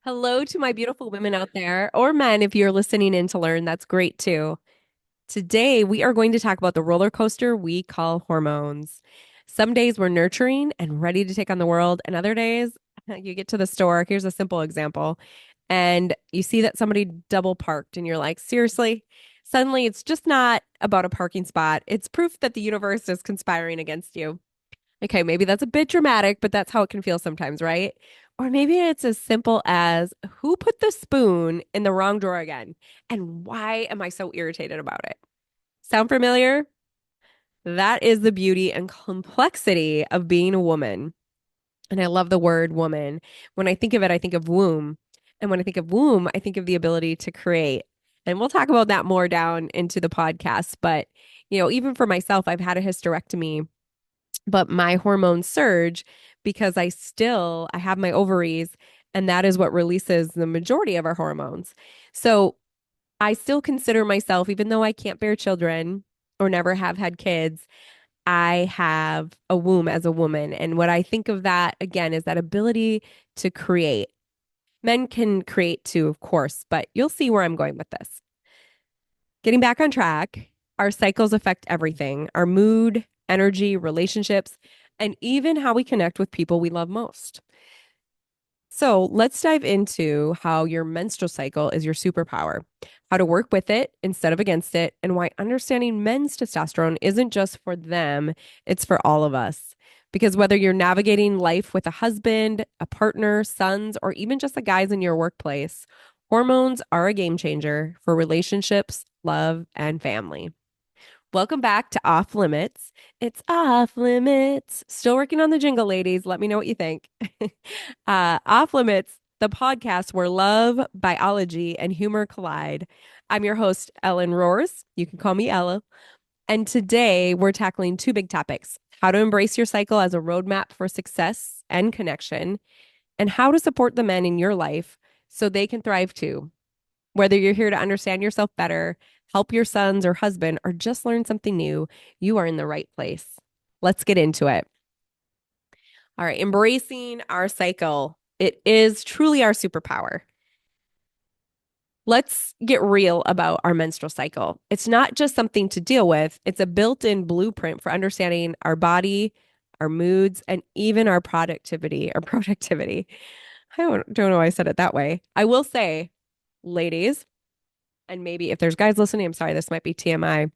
Hello to my beautiful women out there, or men if you're listening in to learn. That's great too. Today, we are going to talk about the roller coaster we call hormones. Some days we're nurturing and ready to take on the world, and other days you get to the store. Here's a simple example, and you see that somebody double parked, and you're like, seriously? Suddenly, it's just not about a parking spot. It's proof that the universe is conspiring against you. Okay, maybe that's a bit dramatic, but that's how it can feel sometimes, right? Or maybe it's as simple as who put the spoon in the wrong drawer again? And why am I so irritated about it? Sound familiar? That is the beauty and complexity of being a woman. And I love the word woman. When I think of it, I think of womb. And when I think of womb, I think of the ability to create. And we'll talk about that more down into the podcast. But, even for myself, I've had a hysterectomy, but my hormones surge because I have my ovaries, and that is what releases the majority of our hormones. So I still consider myself, even though I can't bear children or never have had kids, I have a womb as a woman. And what I think of that again is that ability to create. Men can create too, of course, but you'll see where I'm going with this. Getting back on track, our cycles affect everything: our mood, energy, relationships, and even how we connect with people we love most. So let's dive into how your menstrual cycle is your superpower, how to work with it instead of against it, and why understanding men's testosterone isn't just for them, it's for all of us. Because whether you're navigating life with a husband, a partner, sons, or even just the guys in your workplace, hormones are a game changer for relationships, love, and family. Welcome back to Off Limits. It's Off Limits. Still working on the jingle, ladies. Let me know what you think. Off Limits, the podcast where love, biology, and humor collide. I'm your host, Ellen Roars. You can call me Ella. And today we're tackling two big topics: how to embrace your cycle as a roadmap for success and connection, and how to support the men in your life so they can thrive too. Whether you're here to understand yourself better, help your sons or husband, or just learn something new, you are in the right place. Let's get into it. All right, embracing our cycle. It is truly our superpower. Let's get real about our menstrual cycle. It's not just something to deal with, it's a built in blueprint for understanding our body, our moods, and even our productivity or productivity. I don't know why I said it that way. I will say, ladies, and maybe if there's guys listening, I'm sorry, this might be TMI,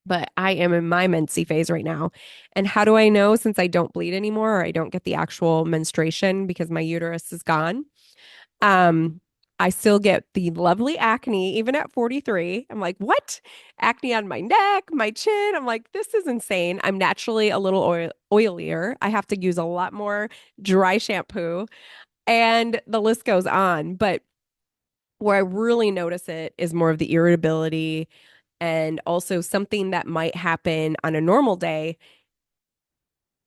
but I am in my mensy phase right now. And how do I know? Since I don't bleed anymore, or I don't get the actual menstruation because my uterus is gone. Um, I still get the lovely acne even at 43. I'm like, what? Acne on my neck, my chin. I'm like, this is insane. I'm naturally a little oilier. I have to use a lot more dry shampoo, and the list goes on. But where I really notice it is more of the irritability, and also something that might happen on a normal day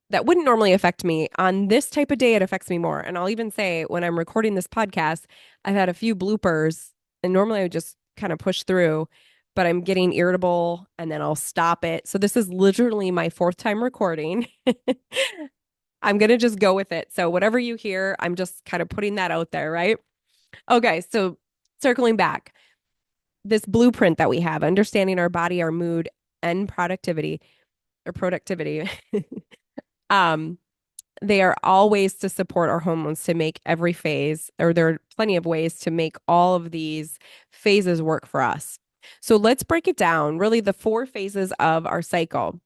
that wouldn't normally affect me. On this type of day, it affects me more. And I'll even say when I'm recording this podcast, I've had a few bloopers, and normally I would just kind of push through, but I'm getting irritable and then I'll stop it. So this is literally my fourth time recording. I'm going to just go with it. So whatever you hear, I'm just kind of putting that out there, right? Okay, so circling back, this blueprint that we have, understanding our body, our mood, and productivity. um, they are all ways to support our hormones to make every phase, or there are plenty of ways to make all of these phases work for us. So let's break it down. Really, the four phases of our cycle.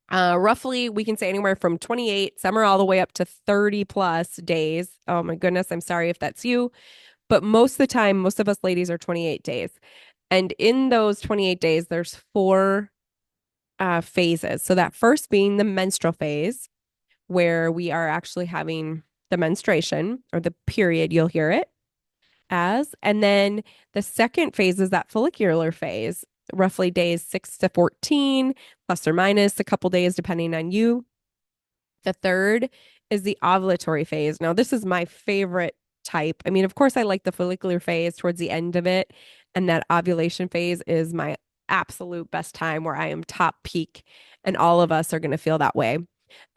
Roughly, we can say anywhere from 28, some are all the way up to 30 plus days. Oh my goodness, I'm sorry if that's you. But most of the time, most of us ladies are 28 days. And in those 28 days, there's four phases. So that first being the menstrual phase, where we are actually having the menstruation or the period, you'll hear it as. And then the second phase is that follicular phase, roughly days 6 to 14, plus or minus a couple days, depending on you. The third is the ovulatory phase. Now, this is my favorite type. I mean, of course, I like the follicular phase towards the end of it. And that ovulation phase is my absolute best time where I am top peak. And all of us are going to feel that way.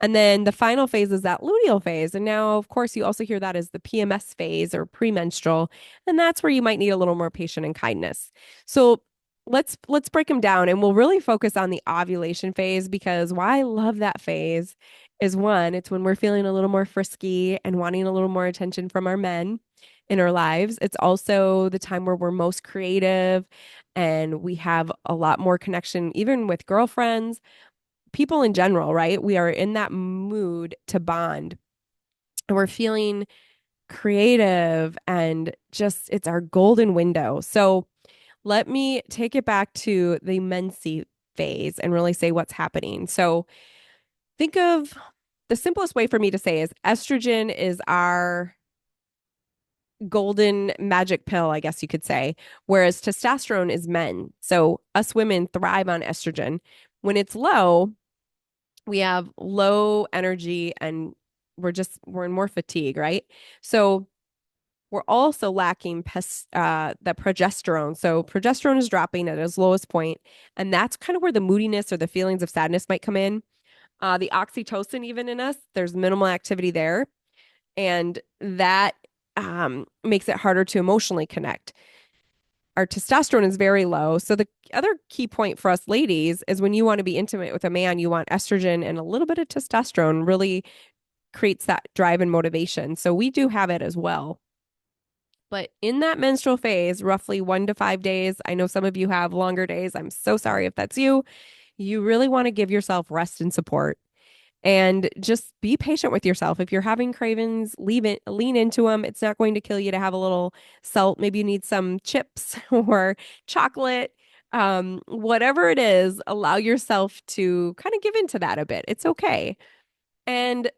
And then the final phase is that luteal phase. And now, of course, you also hear that as the PMS phase or premenstrual, and that's where you might need a little more patience and kindness. So let's break them down, and we'll really focus on the ovulation phase because why I love that phase is one, it's when we're feeling a little more frisky and wanting a little more attention from our men in our lives. It's also the time where we're most creative and we have a lot more connection, even with girlfriends, people in general, right? We are in that mood to bond and we're feeling creative and just it's our golden window. So let me take it back to the menses phase and really say what's happening. So think of the simplest way for me to say is estrogen is our golden magic pill, I guess you could say, whereas testosterone is men. So us women thrive on estrogen. When it's low, we have low energy and we're in more fatigue, right? So we're also lacking the progesterone. So progesterone is dropping at its lowest point, and that's kind of where the moodiness or the feelings of sadness might come in. The oxytocin, even in us, there's minimal activity there, and that makes it harder to emotionally connect. Our testosterone is very low. So the other key point for us ladies is when you want to be intimate with a man, you want estrogen and a little bit of testosterone really creates that drive and motivation. So we do have it as well. But in that menstrual phase, roughly 1 to 5 days, I know some of you have longer days. I'm so sorry if that's you. You really want to give yourself rest and support and just be patient with yourself. If you're having cravings, lean into them. It's not going to kill you to have a little salt. Maybe you need some chips or chocolate. Whatever it is, allow yourself to kind of give into that a bit. It's okay. And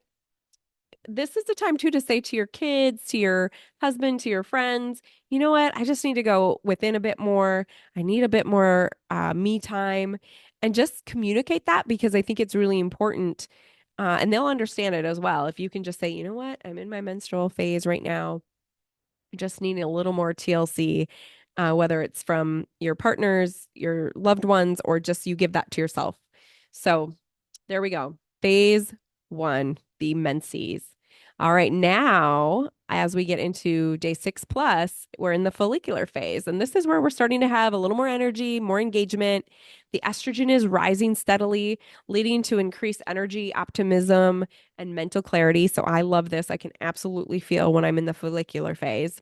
this is the time too to say to your kids, to your husband, to your friends, you know what? I just need to go within a bit more. I need a bit more me time and just communicate that because I think it's really important. And they'll understand it as well. If you can just say, you know what? I'm in my menstrual phase right now. I just need a little more TLC, whether it's from your partners, your loved ones, or just you give that to yourself. So there we go. Phase one, the menses. All right, now as we get into day 6 plus, we're in the follicular phase. And this is where we're starting to have a little more energy, more engagement. The estrogen is rising steadily, leading to increased energy, optimism, and mental clarity. So I love this. I can absolutely feel when I'm in the follicular phase.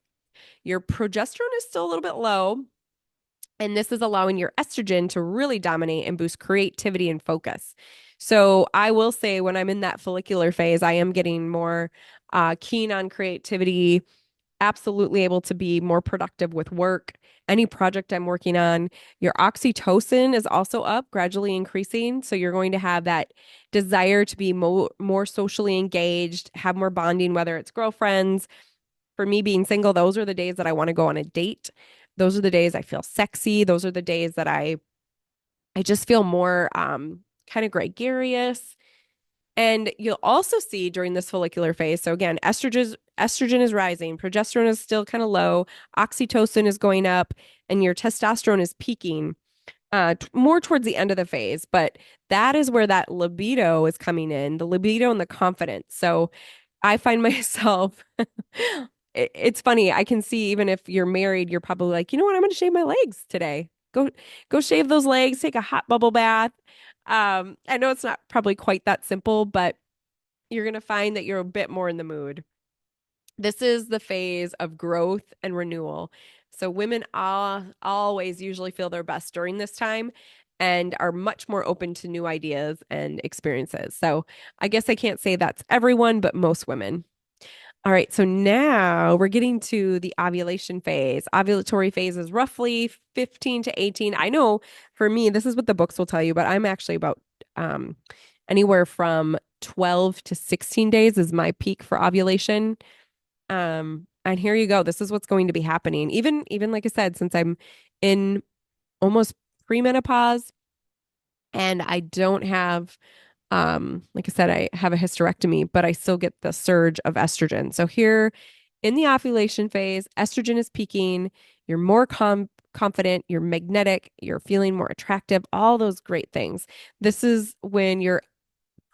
Your progesterone is still a little bit low, and this is allowing your estrogen to really dominate and boost creativity and focus. So I will say when I'm in that follicular phase, I am getting more keen on creativity, absolutely able to be more productive with work, any project I'm working on. Your oxytocin is also up, gradually increasing. So you're going to have that desire to be more socially engaged, have more bonding, whether it's girlfriends. For me being single, those are the days that I want to go on a date. Those are the days I feel sexy. Those are the days that I just feel more kind of gregarious. And you'll also see during this follicular phase. So again, estrogen is rising, progesterone is still kind of low, oxytocin is going up, and your testosterone is peaking more towards the end of the phase. But that is where that libido is coming in, the libido and the confidence. So I find myself it's funny. I can see even if you're married, you're probably like, you know what, I'm going to shave my legs today. Go shave those legs, take a hot bubble bath. I know it's not probably quite that simple, but you're going to find that you're a bit more in the mood. This is the phase of growth and renewal. So women always usually feel their best during this time and are much more open to new ideas and experiences. So I guess I can't say that's everyone, but most women. All right, so now we're getting to the ovulation phase. Ovulatory phase is roughly 15 to 18. I know for me, this is what the books will tell you, but I'm actually about um, anywhere from 12 to 16 days is my peak for ovulation. And here you go. This is what's going to be happening. Even like I said, since I'm in almost premenopause and I don't have like I said, I have a hysterectomy, but I still get the surge of estrogen. So here in the ovulation phase, estrogen is peaking. You're more confident, you're magnetic, you're feeling more attractive, all those great things. This is when you're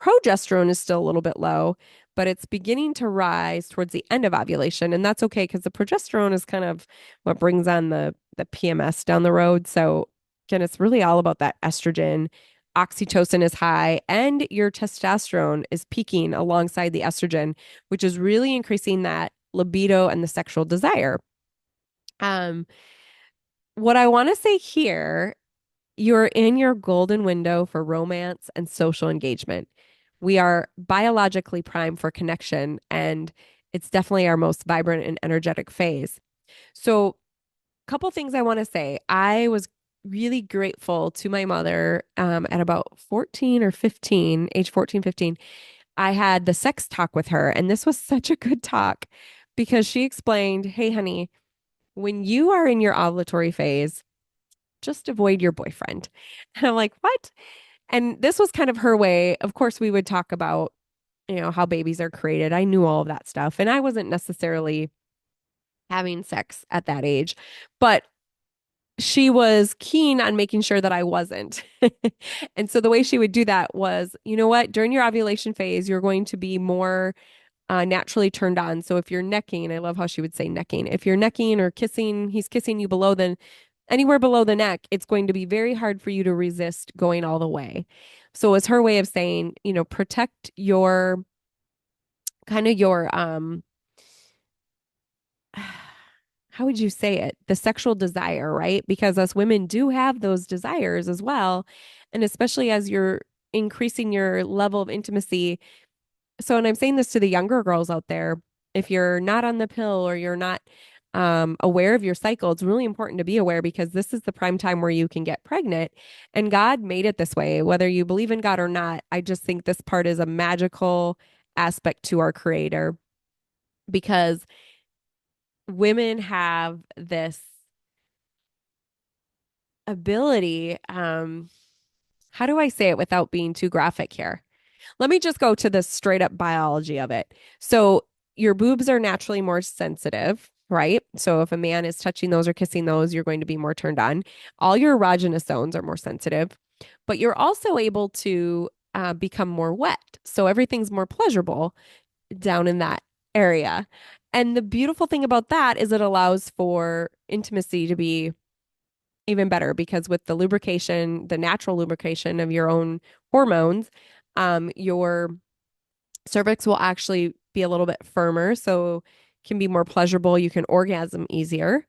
Progesterone is still a little bit low, but it's beginning to rise towards the end of ovulation. And that's okay because the progesterone is kind of what brings on the PMS down the road. So again, it's really all about that estrogen. Oxytocin is high and your testosterone is peaking alongside the estrogen, which is really increasing that libido and the sexual desire. Um, what I want to say here, you're in your golden window for romance and social engagement. We are biologically primed for connection, and it's definitely our most vibrant and energetic phase. So, a couple things I want to say. I was really grateful to my mother at about 14 or 15, age 14, 15. I had the sex talk with her, and this was such a good talk because she explained, hey, honey, when you are in your ovulatory phase, just avoid your boyfriend. And I'm like, what? And this was kind of her way. Of course, we would talk about, how babies are created. I knew all of that stuff. And I wasn't necessarily having sex at that age, but she was keen on making sure that I wasn't. And so the way she would do that was, you know what, during your ovulation phase, you're going to be more naturally turned on. So if you're necking, I love how she would say necking. If you're necking or kissing, he's kissing you below the anywhere below the neck, it's going to be very hard for you to resist going all the way. So it's her way of saying, protect your kind of your how would you say it? The sexual desire, right? Because us women do have those desires as well. And especially as you're increasing your level of intimacy. So, and I'm saying this to the younger girls out there, if you're not on the pill or you're not aware of your cycle, it's really important to be aware because this is the prime time where you can get pregnant. And God made it this way, whether you believe in God or not. I just think this part is a magical aspect to our creator because women have this ability. How do I say it without being too graphic here? Let me just go to the straight up biology of it. So, your boobs are naturally more sensitive, right? So, if a man is touching those or kissing those, you're going to be more turned on. All your erogenous zones are more sensitive, but you're also able to become more wet. So, everything's more pleasurable down in that area. And the beautiful thing about that is it allows for intimacy to be even better because with the lubrication, the natural lubrication of your own hormones, your cervix will actually be a little bit firmer, so can be more pleasurable. You can orgasm easier.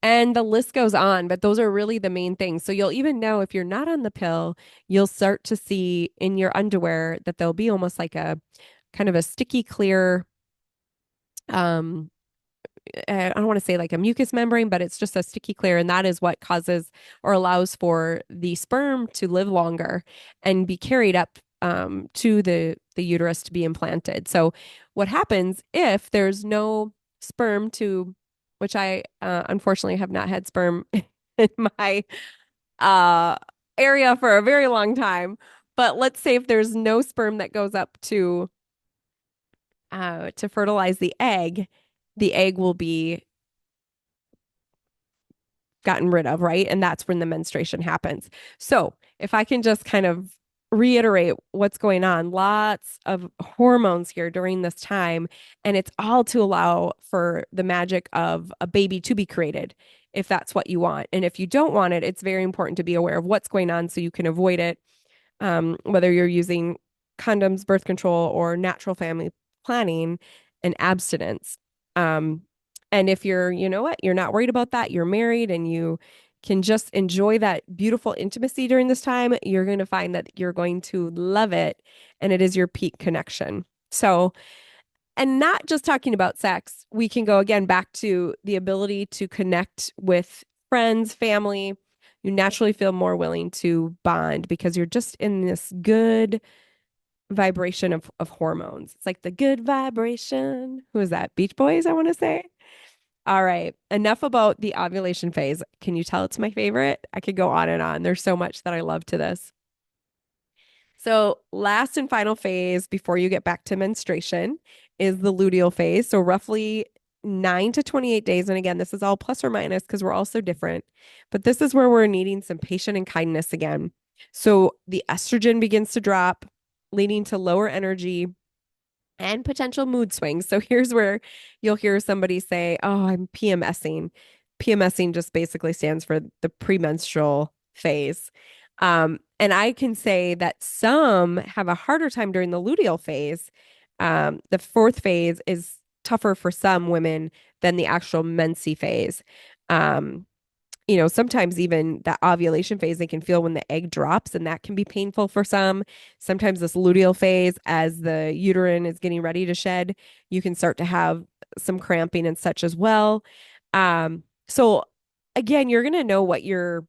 And the list goes on, but those are really the main things. So you'll even know if you're not on the pill, you'll start to see in your underwear that there'll be almost like a kind of a sticky clear um I don't want to say like a mucous membrane, but it's just a sticky clear. And that is what causes or allows for the sperm to live longer and be carried up to the uterus to be implanted. So what happens if there's no sperm to, which I unfortunately have not had sperm in my uh, area for a very long time. But let's say if there's no sperm that goes up to fertilize the egg will be gotten rid of, right? And that's when the menstruation happens. So, if I can just kind of reiterate what's going on, lots of hormones here during this time, and it's all to allow for the magic of a baby to be created if that's what you want. And if you don't want it, it's very important to be aware of what's going on so you can avoid it, whether you're using condoms, birth control, or natural family planning and abstinence. Um, and if you're, you know what, you're not worried about that, you're married and you can just enjoy that beautiful intimacy during this time, you're going to find that you're going to love it. And it is your peak connection. So, and not just talking about sex, we can go again back to the ability to connect with friends, family. You naturally feel more willing to bond because you're just in this good vibration of hormones. It's like the good vibration. Who is that? Beach Boys, I want to say. All right. Enough about the ovulation phase. Can you tell it's my favorite? I could go on and on. There's so much that I love to this. So, last and final phase before you get back to menstruation is the luteal phase. So, roughly 9 to 28 days. And again, this is all plus or minus because we're all so different. But this is where we're needing some patience and kindness again. So, the estrogen begins to drop. leading to lower energy and potential mood swings. So here's where you'll hear somebody say, "Oh, I'm PMSing." PMSing just basically stands for the premenstrual phase. And I can say that some have a harder time during the luteal phase. The fourth phase is tougher for some women than the actual menses phase. Um, sometimes even that ovulation phase they can feel when the egg drops, and that can be painful for some. Sometimes this luteal phase, as the uterine is getting ready to shed, you can start to have some cramping and such as well. So again, you're going to know what your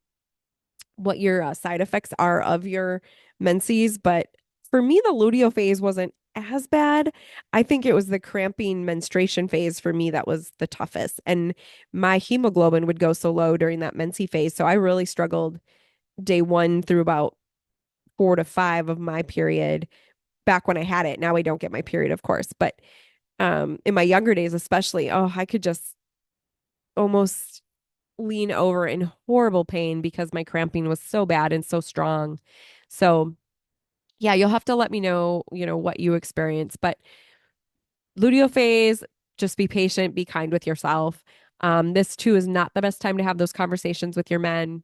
side effects are of your menses, but for me, the luteal phase wasn't as bad. I think it was the cramping menstruation phase for me that was the toughest. And my hemoglobin would go so low during that menses phase. So I really struggled day one through about 4 to 5 of my period back when I had it. Now I don't get my period, of course, but in my younger days, especially, oh, I could just almost lean over in horrible pain because my cramping was so bad and so strong. So, yeah, you'll have to let me know, what you experience. But luteal phase, just be patient, be kind with yourself. This too is not the best time to have those conversations with your men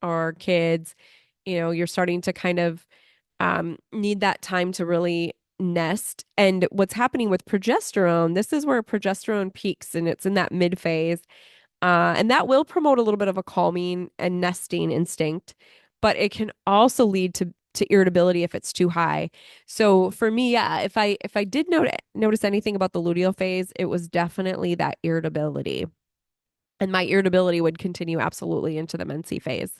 or kids. You're starting to kind of need that time to really nest. And what's happening with progesterone, this is where progesterone peaks and it's in that mid phase. And that will promote a little bit of a calming and nesting instinct, but it can also lead to irritability if it's too high. So for me, yeah, if I did notice anything about the luteal phase, it was definitely that irritability. And my irritability would continue absolutely into the menses phase.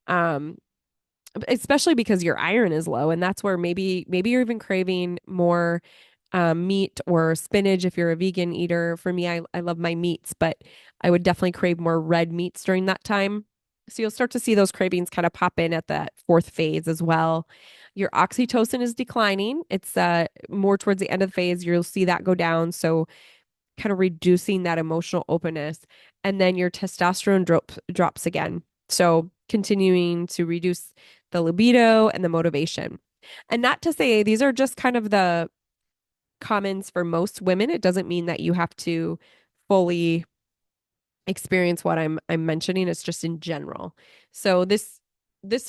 Um, Especially because your iron is low, and that's where maybe you're even craving more meat or spinach if you're a vegan eater. For me, I love my meats, but I would definitely crave more red meats during that time. So you'll start to see those cravings kind of pop in at that fourth phase as well. Your oxytocin is declining. It's more towards the end of the phase. You'll see that go down. So kind of reducing that emotional openness. And then your testosterone drops again. So continuing to reduce the libido and the motivation. And not to say these are just kind of the commons for most women. It doesn't mean that you have to fully experience what I'm mentioning. It's just in general. So this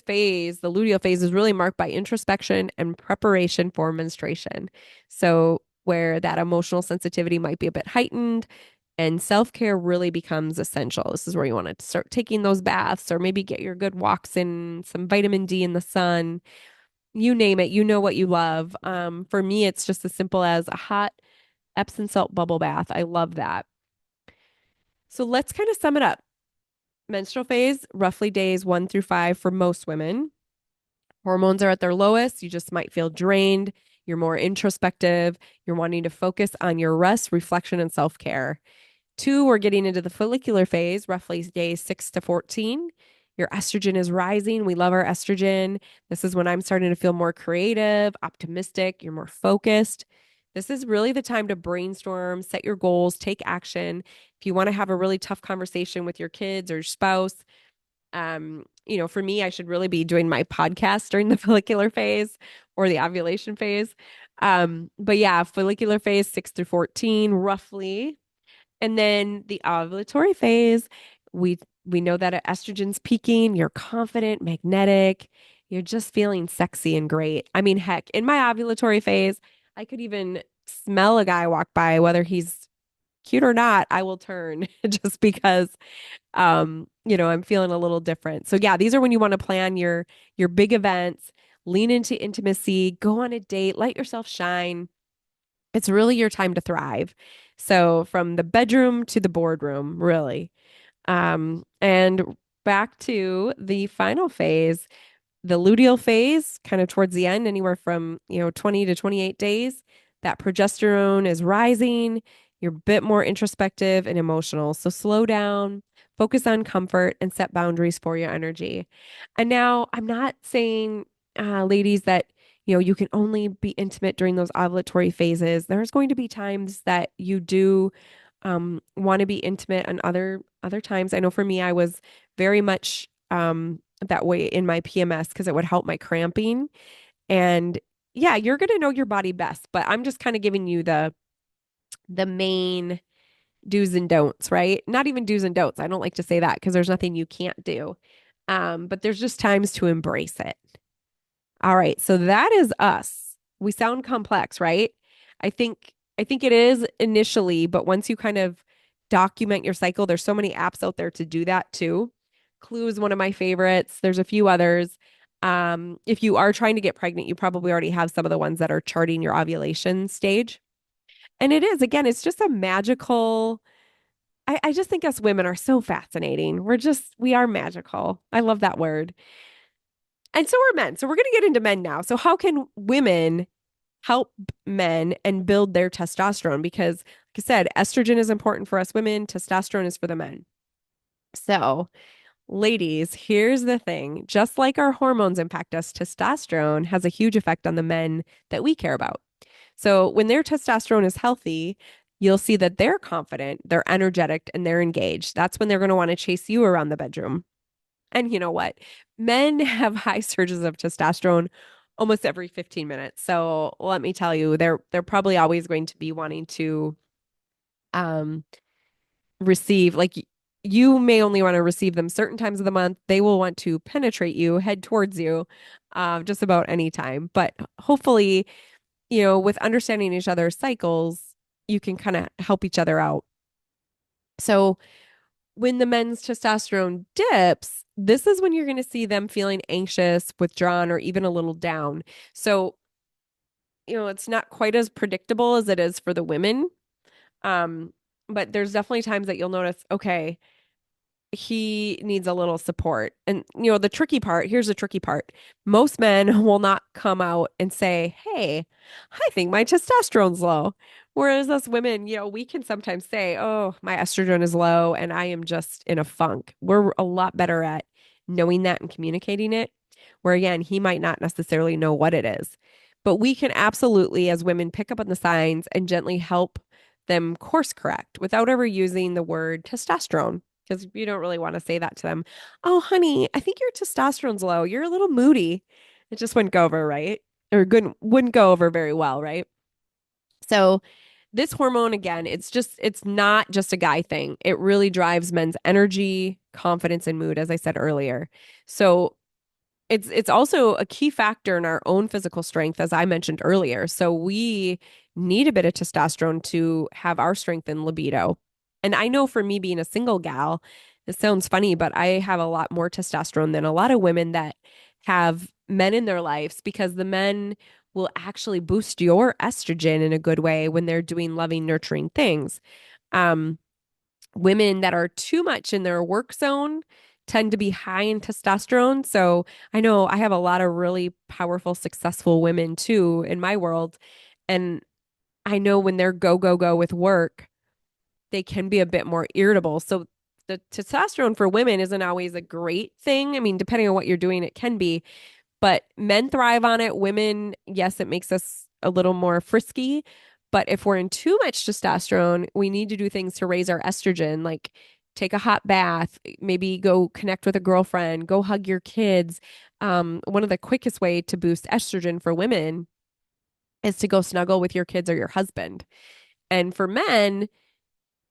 phase, the luteal phase, is really marked by introspection and preparation for menstruation. So where that emotional sensitivity might be a bit heightened and self-care really becomes essential. This is where you want to start taking those baths or maybe get your good walks in, some vitamin D in the sun. You name it, you know what you love. For me, it's just as simple as a hot Epsom salt bubble bath. I love that. So let's kind of sum it up. Menstrual phase, roughly days 1 through 5 for most women. Hormones are at their lowest. You just might feel drained. You're more introspective. You're wanting to focus on your rest, reflection, and self care. 2, we're getting into the follicular phase, roughly days 6 to 14. Your estrogen is rising. We love our estrogen. This is when I'm starting to feel more creative, optimistic. You're more focused. This is really the time to brainstorm, set your goals, take action. If you want to have a really tough conversation with your kids or your spouse, for me, I should really be doing my podcast during the follicular phase or the ovulation phase. But yeah, follicular phase 6 through 14, roughly. And then the ovulatory phase, we know that estrogen's peaking, you're confident, magnetic, you're just feeling sexy and great. I mean, heck, in my ovulatory phase, I could even smell a guy walk by, whether he's cute or not, I will turn just because I'm feeling a little different. So yeah, these are when you want to plan your big events, lean into intimacy, go on a date, let yourself shine. It's really your time to thrive. So from the bedroom to the boardroom, really. And back to the final phase, the luteal phase, kind of towards the end, anywhere from, 20 to 28 days, that progesterone is rising. You're a bit more introspective and emotional. So slow down, focus on comfort, and set boundaries for your energy. And now I'm not saying, ladies, that, you can only be intimate during those ovulatory phases. There's going to be times that you do want to be intimate and other times. I know for me, I was very much that way in my PMS because it would help my cramping. And yeah, you're going to know your body best, but I'm just kind of giving you the main do's and don'ts, right? Not even do's and don'ts. I don't like to say that because there's nothing you can't do. But there's just times to embrace it. All right, so that is us. We sound complex, right? I think it is initially, but once you kind of document your cycle, there's so many apps out there to do that too. Clue is one of my favorites. There's a few others. If you are trying to get pregnant, you probably already have some of the ones that are charting your ovulation stage. And it is, again, it's just a magical. I just think us women are so fascinating. We are magical. I love that word. And so are men. So we're going to get into men now. So how can women help men and build their testosterone? Because, like I said, estrogen is important for us women, testosterone is for the men. So, ladies, here's the thing. Just like our hormones impact us, testosterone has a huge effect on the men that we care about. So, when their testosterone is healthy, you'll see that they're confident, they're energetic, and they're engaged. That's when they're going to want to chase you around the bedroom. And you know what? Men have high surges of testosterone almost every 15 minutes. So let me tell you, they're probably always going to be wanting to um receive you may only want to receive them certain times of the month. They will want to penetrate you, head towards you, just about any time. But hopefully, with understanding each other's cycles, you can kind of help each other out. So when the men's testosterone dips, this is when you're going to see them feeling anxious, withdrawn, or even a little down. So, it's not quite as predictable as it is for the women. Um, but there's definitely times that you'll notice, okay, he needs a little support. And, the tricky part, here's the tricky part. Most men will not come out and say, hey, I think my testosterone's low. Whereas us women, we can sometimes say, oh, my estrogen is low and I am just in a funk. We're a lot better at knowing that and communicating it. Where again, he might not necessarily know what it is. But we can absolutely, as women, pick up on the signs and gently help them course correct without ever using the word testosterone because you don't really want to say that to them. Oh, honey, I think your testosterone's low. You're a little moody. It just wouldn't go over, right? Or good wouldn't go over very well, right? So this hormone again, it's not just a guy thing. It really drives men's energy, confidence, and mood, as I said earlier. So it's also a key factor in our own physical strength, as I mentioned earlier. So we need a bit of testosterone to have our strength and libido. And I know for me being a single gal, this sounds funny, but I have a lot more testosterone than a lot of women that have men in their lives because the men will actually boost your estrogen in a good way when they're doing loving, nurturing things. Um, Women that are too much in their work zone tend to be high in testosterone. So I know I have a lot of really powerful, successful women too in my world. And I know when they're go, go, go with work, they can be a bit more irritable. So the testosterone for women isn't always a great thing. I mean, depending on what you're doing, it can be, but men thrive on it. Women, yes, it makes us a little more frisky. But if we're in too much testosterone, we need to do things to raise our estrogen, like take a hot bath, maybe go connect with a girlfriend, go hug your kids. One of the quickest way to boost estrogen for women is to go snuggle with your kids or your husband. And for men,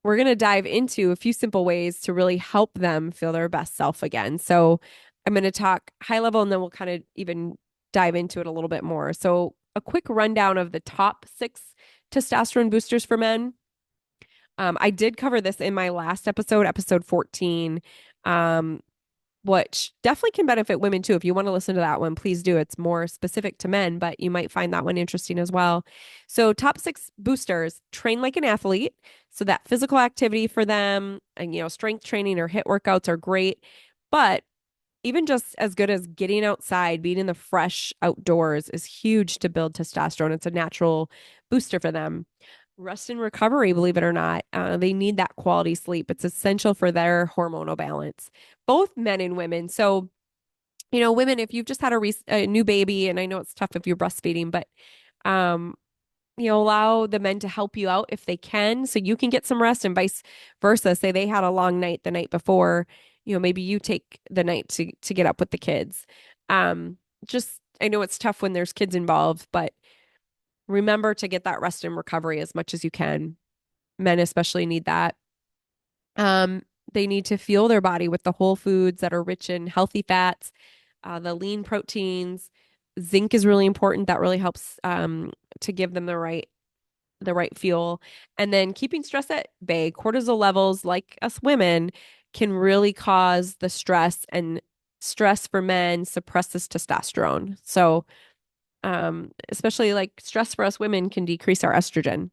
we're going to dive into a few simple ways to really help them feel their best self again. So I'm going to talk high level and then we'll kind of even dive into it a little bit more. So, a quick rundown of the top 6 testosterone boosters for men. I did cover this in my last episode, episode 14, um, which definitely can benefit women too. If you want to listen to that one, please do. It's more specific to men, but you might find that one interesting as well. So, top 6 boosters: train like an athlete. So, that physical activity for them and, strength training or HIIT workouts are great. But even just as good as getting outside, being in the fresh outdoors is huge to build testosterone. It's a natural booster for them. Rest and recovery, believe it or not, they need that quality sleep. It's essential for their hormonal balance, both men and women. So, women, if you've just had a new baby, and I know it's tough if you're breastfeeding, but um, allow the men to help you out if they can, so you can get some rest, and vice versa. Say they had a long night the night before, maybe you take the night to get up with the kids. Just I know it's tough when there's kids involved, but remember to get that rest and recovery as much as you can. Men especially need that. Um, they need to fuel their body with the whole foods that are rich in healthy fats, the lean proteins. Zinc is really important. That really helps to give them the right fuel. And then keeping stress at bay. Cortisol levels, like us women, can really cause the stress, and stress for men suppresses testosterone. So, especially like stress for us women can decrease our estrogen.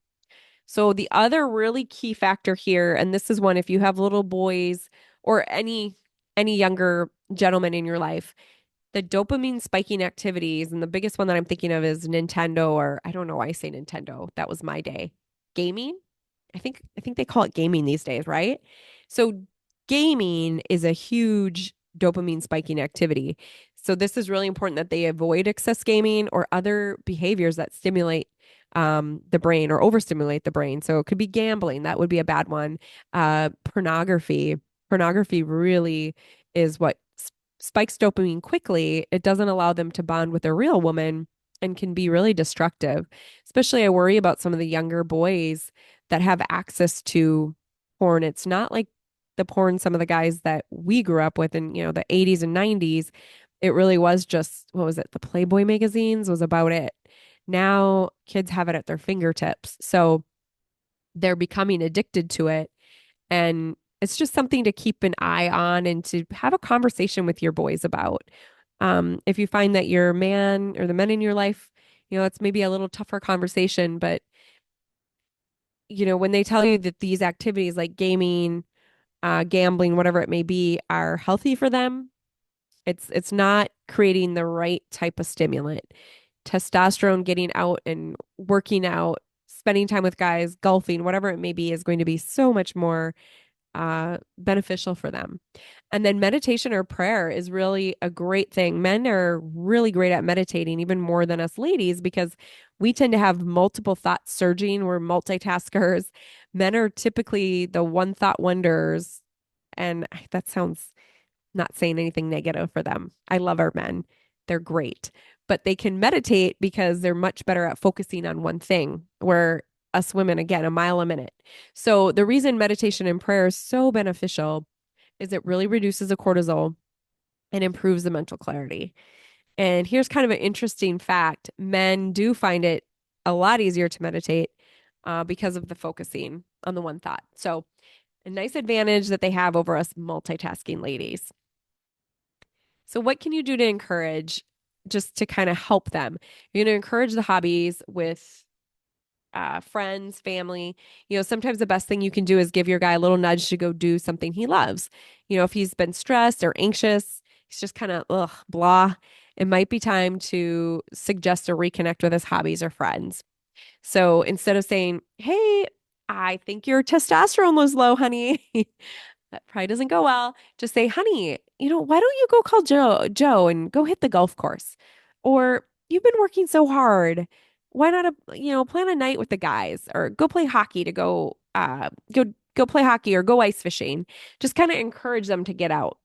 So the other really key factor here, and this is one if you have little boys or any younger gentleman in your life, the dopamine spiking activities, and the biggest one that I'm thinking of is Nintendo, or I don't know why I say Nintendo. That was my day. Gaming. I think they call it gaming these days, right? So gaming is a huge dopamine spiking activity. So this is really important that they avoid excess gaming or other behaviors that stimulate the brain or overstimulate the brain. So it could be gambling. That would be a bad one. Pornography. Pornography really is what spikes dopamine quickly. It doesn't allow them to bond with a real woman and can be really destructive. Especially, I worry about some of the younger boys that have access to porn. It's not like the porn some of the guys that we grew up with in, the 80s and 90s. It really was just, what was it? The Playboy magazines was about it. Now kids have it at their fingertips. So they're becoming addicted to it. And it's just something to keep an eye on and to have a conversation with your boys about. If you find that your man or the men in your life, it's maybe a little tougher conversation, but when they tell you that these activities like gaming, gambling, whatever it may be, are healthy for them, it's not creating the right type of stimulant. Testosterone, getting out and working out, spending time with guys, golfing, whatever it may be, is going to be so much more beneficial for them. And then meditation or prayer is really a great thing. Men are really great at meditating, even more than us ladies, because we tend to have multiple thoughts surging. We're multitaskers. Men are typically the one thought wonders. And that sounds, not saying anything negative for them. I love our men. They're great, but they can meditate because they're much better at focusing on one thing, where us women, again, a mile a minute. So the reason meditation and prayer is so beneficial is it really reduces the cortisol and improves the mental clarity. And here's kind of an interesting fact. Men do find it a lot easier to meditate because of the focusing on the one thought. So a nice advantage that they have over us multitasking ladies. So what can you do to encourage, just to kind of help them? You're going to encourage the hobbies with friends, family. Sometimes the best thing you can do is give your guy a little nudge to go do something he loves. If he's been stressed or anxious, he's just kind of, blah. It might be time to suggest or reconnect with his hobbies or friends. So instead of saying, hey, I think your testosterone was low, honey. That probably doesn't go well. Just say, honey, why don't you go call Joe and go hit the golf course? Or you've been working so hard. Why not, plan a night with the guys, or go play hockey to go play hockey or go ice fishing. Just kind of encourage them to get out.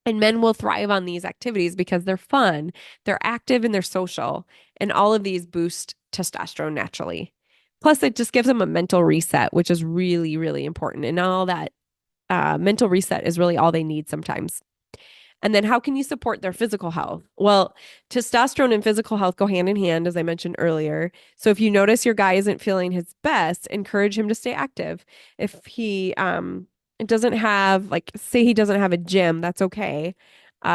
And men will thrive on these activities because they're fun, they're active, and they're social. And all of these boost testosterone naturally. Plus, it just gives them a mental reset, which is really, really important. And all that mental reset is really all they need sometimes. And then how can you support their physical health? Well, testosterone and physical health go hand in hand, as I mentioned earlier. So if you notice your guy isn't feeling his best, encourage him to stay active. If he doesn't have, like, say he doesn't have a gym, that's okay.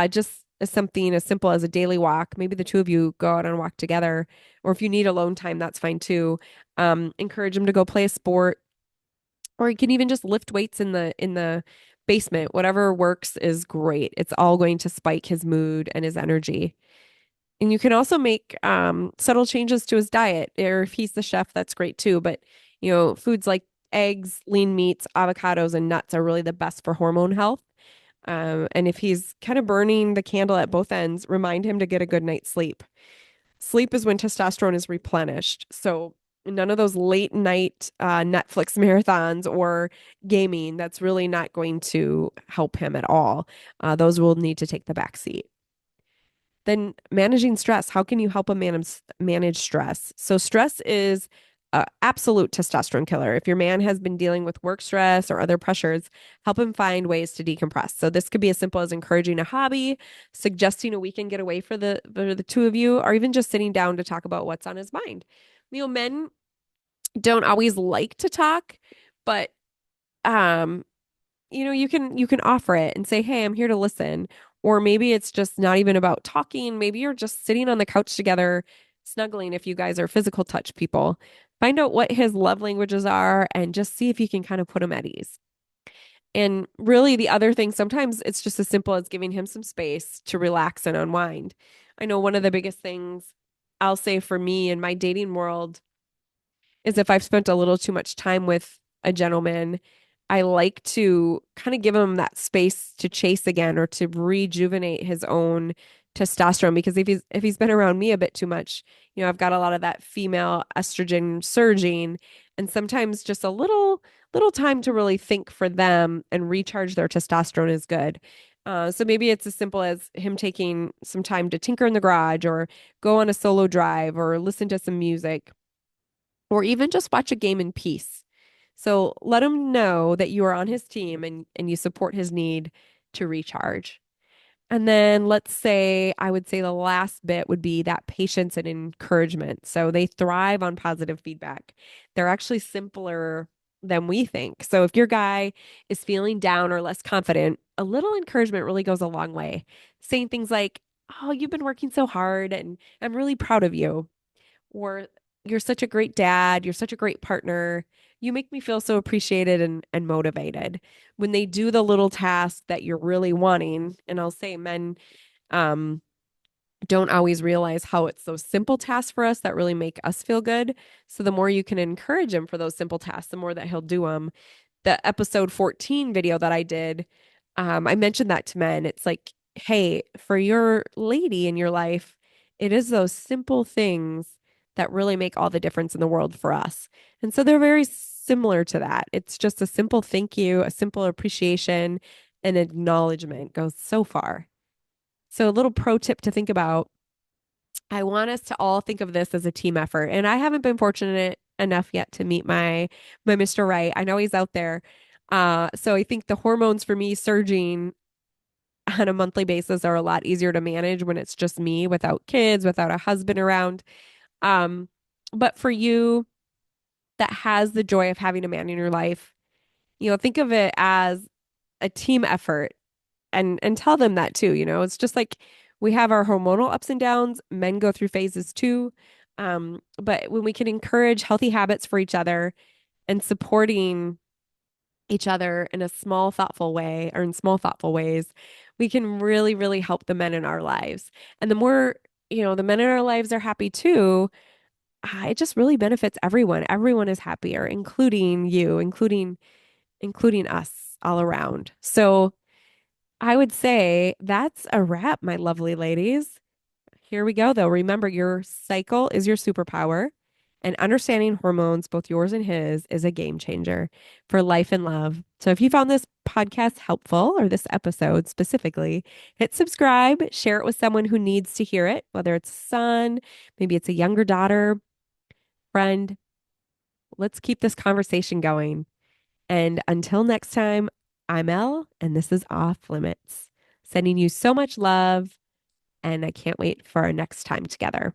Just as something as simple as a daily walk. Maybe the two of you go out and walk together. Or if you need alone time, that's fine too. Encourage him to go play a sport, or you can even just lift weights in the basement. Whatever works is great. It's all going to spike his mood and his energy. And you can also make subtle changes to his diet. Or if he's the chef, that's great too. But foods like eggs, lean meats, avocados, and nuts are really the best for hormone health. And if he's kind of burning the candle at both ends, remind him to get a good night's sleep. Sleep is when testosterone is replenished. So none of those late night Netflix marathons or gaming, that's really not going to help him at all. Those will need to take the back seat. Then managing stress. How can you help a man manage stress? So stress is a absolute testosterone killer. If your man has been dealing with work stress or other pressures, help him find ways to decompress. So this could be as simple as encouraging a hobby, suggesting a weekend getaway for the two of you, or even just sitting down to talk about what's on his mind. Men don't always like to talk, but um you can offer it and say, "Hey, I'm here to listen." Or maybe it's just not even about talking. Maybe you're just sitting on the couch together, snuggling if you guys are physical touch people. Find out what his love languages are and just see if you can kind of put him at ease. And really, the other thing, sometimes it's just as simple as giving him some space to relax and unwind. I know one of the biggest things I'll say for me in my dating world is if I've spent a little too much time with a gentleman, I like to kind of give him that space to chase again or to rejuvenate his own testosterone because if he's been around me a bit too much, I've got a lot of that female estrogen surging and sometimes just a little time to really think for them and recharge their testosterone is good. So maybe it's as simple as him taking some time to tinker in the garage or go on a solo drive or listen to some music or even just watch a game in peace. So let him know that you are on his team and you support his need to recharge. And then I would say the last bit would be that patience and encouragement. So they thrive on positive feedback. They're actually simpler than we think. So if your guy is feeling down or less confident, a little encouragement really goes a long way. Saying things like, "Oh, you've been working so hard and I'm really proud of you." Or "You're such a great dad, you're such a great partner. You make me feel so appreciated and motivated." When they do the little task that you're really wanting, and I'll say men um don't always realize how it's those simple tasks for us that really make us feel good. So the more you can encourage him for those simple tasks, the more that he'll do them. The episode 14 video that I did, I mentioned that to men. It's like, hey, for your lady in your life, it is those simple things that really make all the difference in the world for us. And so they're very similar to that. It's just a simple thank you, a simple appreciation, and acknowledgement goes so far. So a little pro tip to think about, I want us to all think of this as a team effort. And I haven't been fortunate enough yet to meet my Mr. Right. I know he's out there. So I think the hormones for me surging on a monthly basis are a lot easier to manage when it's just me without kids, without a husband around. Um, but for you that has the joy of having a man in your life, think of it as a team effort and tell them that too. It's just like we have our hormonal ups and downs. Men go through phases too. But when we can encourage healthy habits for each other and supporting each other in a small, thoughtful way or in small, thoughtful ways, we can really, really help the men in our lives. And the more, the men in our lives are happy too, it just really benefits everyone. Everyone is happier, including you, including us all around. So I would say that's a wrap, my lovely ladies. Here we go, though. Remember, your cycle is your superpower, and understanding hormones, both yours and his, is a game changer for life and love. So if you found this podcast helpful or this episode specifically, hit subscribe, share it with someone who needs to hear it, whether it's a son, maybe it's a younger daughter, friend. Let's keep this conversation going. And until next time, I'm Elle, and this is Off Limits. Sending you so much love, and I can't wait for our next time together.